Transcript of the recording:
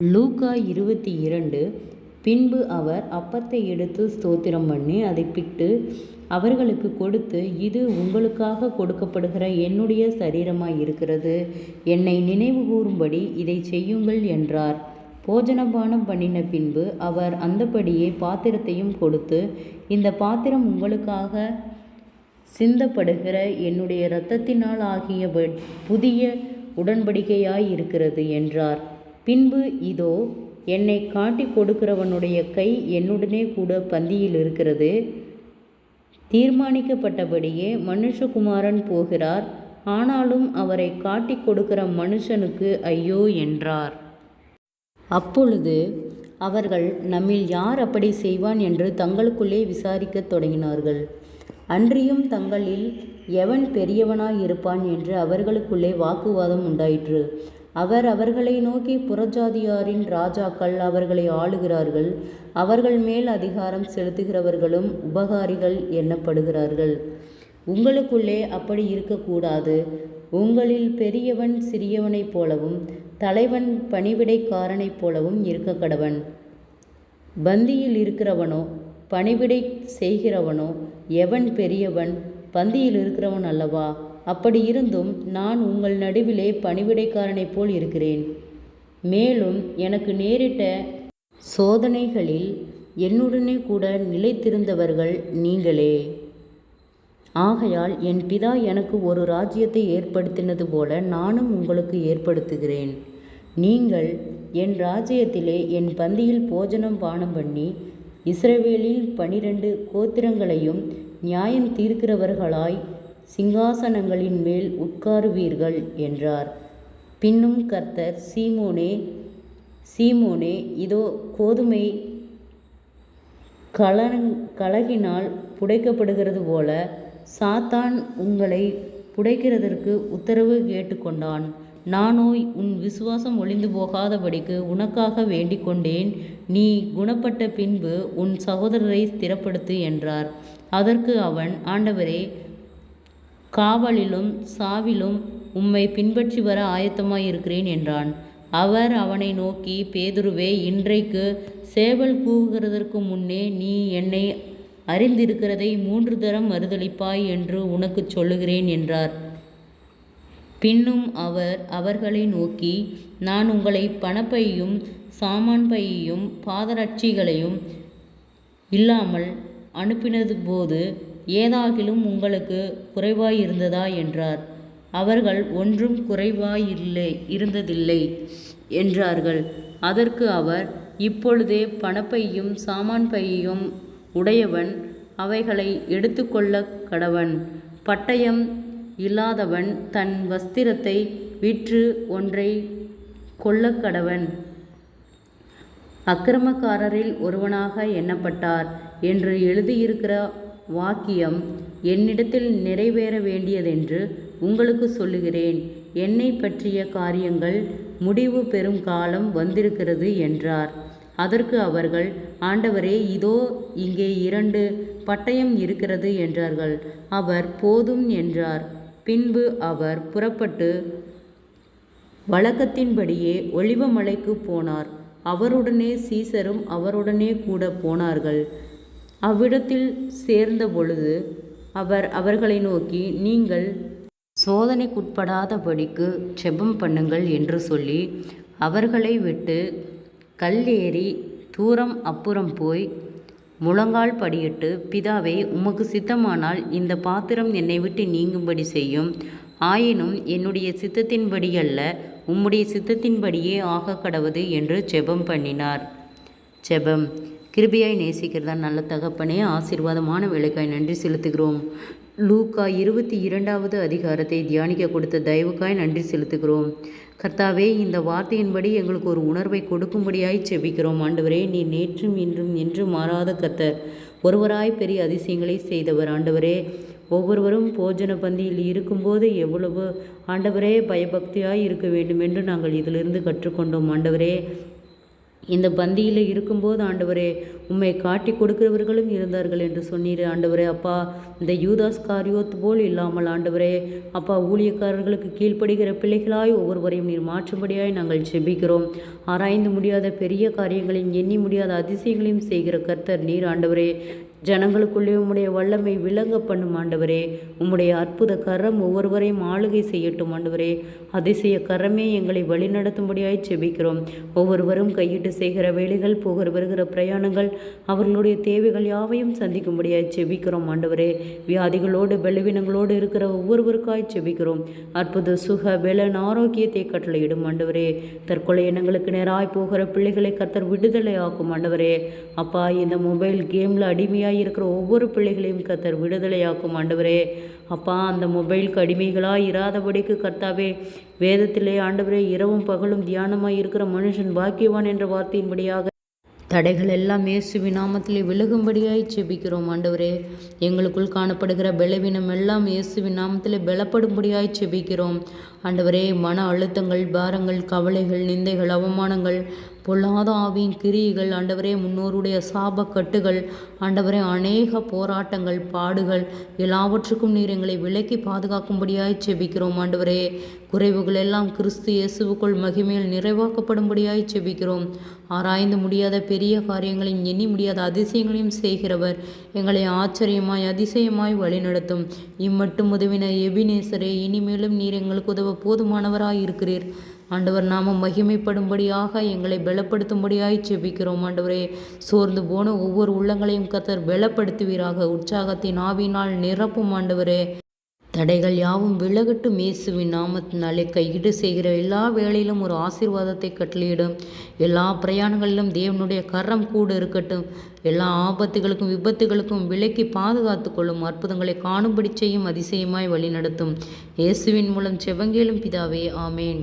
லூக்கா 22. பின்பு அவர் அப்பத்தை எடுத்து ஸ்தோத்திரம் பண்ணி அதை பிட்டு அவர்களுக்கு கொடுத்து, இது உங்களுக்காக கொடுக்கப்படுகிற என்னுடைய சரீரமாய் இருக்கிறது, என்னை நினைவு கூறும்படி இதை செய்யுங்கள் என்றார். போஜனபானம் பண்ணின பின்பு அவர் அந்தபடியே பாத்திரத்தையும் கொடுத்து, இந்த பாத்திரம் உங்களுக்காக சிந்தப்படுகிற என்னுடைய இரத்தத்தினால் ஆகிய புதிய உடன்படிக்கையாய் இருக்கிறது என்றார். பின்பு இதோ, என்னை காட்டி கொடுக்கிறவனுடைய கை என்னுடனே கூட பந்தியில் இருக்கிறது. தீர்மானிக்கப்பட்டபடியே மனுஷகுமாரன் போகிறார், ஆனாலும் அவரை காட்டி கொடுக்கிற மனுஷனுக்கு ஐயோ என்றார். அப்பொழுது அவர்கள், நம்மில் யார் அப்படி செய்வான் என்று தங்களுக்குள்ளே விசாரிக்கத் தொடங்கினார்கள். அன்றியும் தங்களில் எவன் பெரியவனாய் இருப்பான் என்று அவர்களுக்குள்ளே வாக்குவாதம் உண்டாயிற்று. அவர் அவர்களை நோக்கி, புறஜாதியாரின் ராஜாக்கள் அவர்களை ஆளுகிறார்கள், அவர்கள் மேல் அதிகாரம் செலுத்துகிறவர்களும் உபகாரிகள் எண்ணப்படுகிறார்கள். உங்களுக்குள்ளே அப்படி இருக்கக்கூடாது. உங்களில் பெரியவன் சிறியவனைப் போலவும் தலைவன் பணிவிடைக்காரனைப் போலவும் இருக்க கடவன். பந்தியில் இருக்கிறவனோ பணிவிடை செய்கிறவனோ எவன் பெரியவன்? பந்தியில் இருக்கிறவன் அல்லவா? அப்படி இருந்தும் நான் உங்கள் நடுவிலே பணிவிடைக்காரனைப் போல் இருக்கிறேன். மேலும் எனக்கு நேரிட்ட சோதனைகளில் என்னுடனே கூட நிலைத்திருந்தவர்கள் நீங்களே. ஆகையால் என் பிதா எனக்கு ஒரு ராஜ்யத்தை ஏற்படுத்தினது போல நானும் உங்களுக்கு ஏற்படுத்துகிறேன். நீங்கள் என் ராஜ்யத்திலே என் பந்தியில் போஜனம் பானம் பண்ணி இஸ்ரவேலில் 12 கோத்திரங்களையும் நியாயம் தீர்க்கிறவர்களாய் சிங்காசனங்களின் மேல் உட்காருவீர்கள் என்றார். பின்னும் கர்த்தர், சீமோனே சீமோனே, இதோ கோதுமை கலகினால் புடைக்கப்படுகிறது போல சாத்தான் உங்களை புடைக்கிறதற்கு உத்தரவு கேட்டுக்கொண்டான். நானோ உன் விசுவாசம் ஒளிந்து போகாதபடிக்கு உனக்காக வேண்டிக் கொண்டேன். நீ குணப்பட்ட பின்பு உன் சகோதரரை ஸ்திரப்படுத்து என்றார். அதற்கு அவன், ஆண்டவரே, காவலிலும் சாவிலும் உம்மை பின்பற்றி வர ஆயத்தமாயிருக்கிறேன் என்றான். அவர் அவனை நோக்கி, பேதுருவே, இன்றைக்கு சேவல் கூவுகிறதற்கு முன்னே நீ என்னை அறிந்திருக்கிறதை 3 தரம் மறுதலிப்பாய் என்று உனக்குச் சொல்லுகிறேன் என்றார். பின்னும் அவர் அவர்களை நோக்கி, நான் உங்களை பணப்பையும் சாமான் பையையும் பாதரட்சிகளையும் இல்லாமல் அனுப்பினது போது ஏதாகிலும் உங்களுக்கு குறைவாயிருந்ததா என்றார். அவர்கள், ஒன்றும் இருந்ததில்லை என்றார்கள். அதற்கு அவர், இப்பொழுதே பணப்பையும் சாமான் பையையும் உடையவன் அவைகளை எடுத்துக்கொள்ள கடவன். பட்டயம் இல்லாதவன் தன் வஸ்திரத்தை விற்று ஒன்றை கொள்ளக்கடவன். அக்கிரமக்காரரில் ஒருவனாக எண்ணப்பட்டார் என்று எழுதியிருக்கிற வாக்கியம் என்னிடத்தில் நிறைவேற வேண்டியதென்று உங்களுக்கு சொல்லுகிறேன். என்னை பற்றிய காரியங்கள் முடிவு பெறும் காலம் வந்திருக்கிறது என்றார். அதற்கு அவர்கள், ஆண்டவரே, இதோ இங்கே 2 பட்டயம் இருக்கிறது என்றார்கள். அவர், போதும் என்றார். பின்பு அவர் புறப்பட்டு வழக்கத்தின்படியே ஒலிவமலைக்கு போனார். அவருடனே சீசரும் அவருடனே கூட போனார்கள். அவ்விடத்தில் சேர்ந்த பொழுது அவர் அவர்களை நோக்கி, நீங்கள் சோதனைக்குட்படாதபடிக்கு ஜெபம் பண்ணுங்கள் என்று சொல்லி அவர்களை விட்டு கல்லேறி தூரம் அப்புறம் போய் முழங்கால் படியிட்டு, பிதாவே, உமக்கு சித்தமானால் இந்த பாத்திரம் என்னை விட்டு நீங்கும்படி செய்யும். ஆயினும் என்னுடைய சித்தத்தின்படி அல்ல, உம்முடைய சித்தத்தின்படியே ஆக கடவது என்று ஜெபம் பண்ணினார். ஜெபம். கிருபையாய் நேசிக்கிறதா நல்ல தகப்பனே, ஆசீர்வாதமான வேலைக்காய் நன்றி செலுத்துகிறோம். லூக்கா 22வது அதிகாரத்தை தியானிக்க கொடுத்த தயவுக்காய் நன்றி செலுத்துகிறோம். கர்த்தாவே, இந்த வார்த்தையின்படி எங்களுக்கு ஒரு உணர்வை கொடுக்கும்படியாய் செபிக்கிறோம். ஆண்டவரே, நீ நேற்றும் இன்றும் என்றும் மாறாத கர்த்தர், ஒருவராய் பெரிய அதிசயங்களை செய்தவர். ஆண்டவரே, ஒவ்வொருவரும் போஜன பந்தியில் இருக்கும்போது எவ்வளவு ஆண்டவரே பயபக்தியாய் இருக்க வேண்டும் என்று நாங்கள் இதிலிருந்து கற்றுக்கொண்டோம். ஆண்டவரே, இந்த பந்தியில் இருக்கும்போது ஆண்டவரே உம்மை காட்டி கொடுக்கிறவர்களும் இருந்தார்கள் என்று சொன்னீர் ஆண்டவரே. அப்பா, இந்த யூதாஸ் காரியோத் போல் இல்லாமல் ஆண்டவரே அப்பா, ஊழியக்காரர்களுக்கு கீழ்ப்படுகிற பிள்ளைகளாய் ஒவ்வொருவரையும் நீர் மாற்றும்படியாய் நாங்கள் ஜெபிக்கிறோம். ஆராய்ந்து முடியாத பெரிய காரியங்களையும் எண்ணி முடியாத அதிசயங்களையும் செய்கிற கர்த்தர் நீர் ஆண்டவரே. ஜனங்களுக்குள்ளே உம்முடைய வல்லமை விளங்க பண்ணும் ஆண்டவரே. உம்முடைய அற்புத கரம் ஒவ்வொருவரையும் ஆளுகை செய்யட்டும் ஆண்டவரே. அதிசய கரமே எங்களை வழிநடத்தும்படியாய் ஜெபிக்கிறோம். ஒவ்வொருவரும் கையிட்டு செய்கிற வேலைகள், போகிற வருகிற பிரயாணங்கள், அவர்களுடைய தேவைகள் யாவையும் சந்திக்கும்படியாய் ஜெபிக்கிறோம் ஆண்டவரே. வியாதிகளோடு பலவீனங்களோடு இருக்கிற ஒவ்வொருவருக்காய் ஜெபிக்கிறோம். அற்புத சுக பலன் ஆரோக்கியத்தை கட்டளையிடும் ஆண்டவரே. தற்கொலை எண்ணங்களுக்கு நேராய் போகிற பிள்ளைகளை கர்த்தர் விடுதலை ஆக்கும் ஆண்டவரே. அப்பா, இந்த மொபைல் கேமில் அடிமையாக இருக்கிற ஒவ்வொரு பிள்ளைகளையும் கர்த்தர் விடுதலையாக்கும் ஆண்டவரே. அப்பா, அந்த மொபைலுக்கு அடிமைகளாக இராதபடிக்கு கர்த்தாவே, வேதத்திலே ஆண்டவரே இரவும் பகலும் தியானமாய் இருக்கிற மனுஷன் பாக்கியவான் என்ற வார்த்தையின்படியாக தடைகள் எல்லாம் இயேசுவின் நாமத்திலே விலகும்படியாய் ஜெபிக்கிறோம் ஆண்டவரே. எங்களுக்குள் காணப்படுகிற பலவீனம் எல்லாம் இயேசுவின் நாமத்திலே பலப்படும்படியாய் ஜெபிக்கிறோம் ஆண்டவரே. மன அழுத்தங்கள், பாரங்கள், கவலைகள், நிந்தைகள், அவமானங்கள், பொல்லாத ஆவியின் கிரியைகள் ஆண்டவரே, முன்னோருடைய சாபக்கட்டுகள் ஆண்டவரே, அநேக போராட்டங்கள், பாடுகள் எல்லாவற்றுக்கும் நீர் எங்களை விலக்கி பாதுகாக்கும்படியாய் ஜெபிக்கிறோம் ஆண்டவரே. குறைவுகள் எல்லாம் கிறிஸ்து இயேசுவுக்குள் மகிமையில் நிறைவாக்கப்படும்படியாய் ஜெபிக்கிறோம். ஆராய்ந்து முடியாத பெரிய காரியங்களையும் எண்ணி முடியாத அதிசயங்களையும் செய்கிறவர் எங்களை ஆச்சரியமாய் அதிசயமாய் வழிநடத்தும். இம்மட்டும் உதவின எபினேசரே, இனிமேலும் நீர் எங்களுக்கு உதவ போதுமானவராய் இருக்கிறீர் ஆண்டவர். நாம மகிமைப்படும்படியாக எங்களை பலப்படுத்தும்படியாய் ஜெபிக்கிறோம் ஆண்டவரே. சோர்ந்து போன ஒவ்வொரு உள்ளங்களையும் கர்த்தர் பலப்படுத்துவீராக. உற்சாகத்தின் ஆவியினால் நிரப்பும் ஆண்டவரே. தடைகள் யாவும் விலகட்டும் இயேசுவின் நாமத்தினாலே. கையிட்டு செய்கிற எல்லா வேளையிலும் ஒரு ஆசீர்வாதத்தை கட்டளையிடும். எல்லா பிரயாணங்களிலும் தேவனுடைய கரம் கூட இருக்கட்டும். எல்லா ஆபத்துகளுக்கும் விபத்துகளுக்கும் விலக்கி பாதுகாத்து கொள்ளும். அற்புதங்களை காணும்படி செய்யும். அதிசயமாய் வழி நடத்தும். இயேசுவின் மூலம் செபங்கேளும் பிதாவே, ஆமேன்.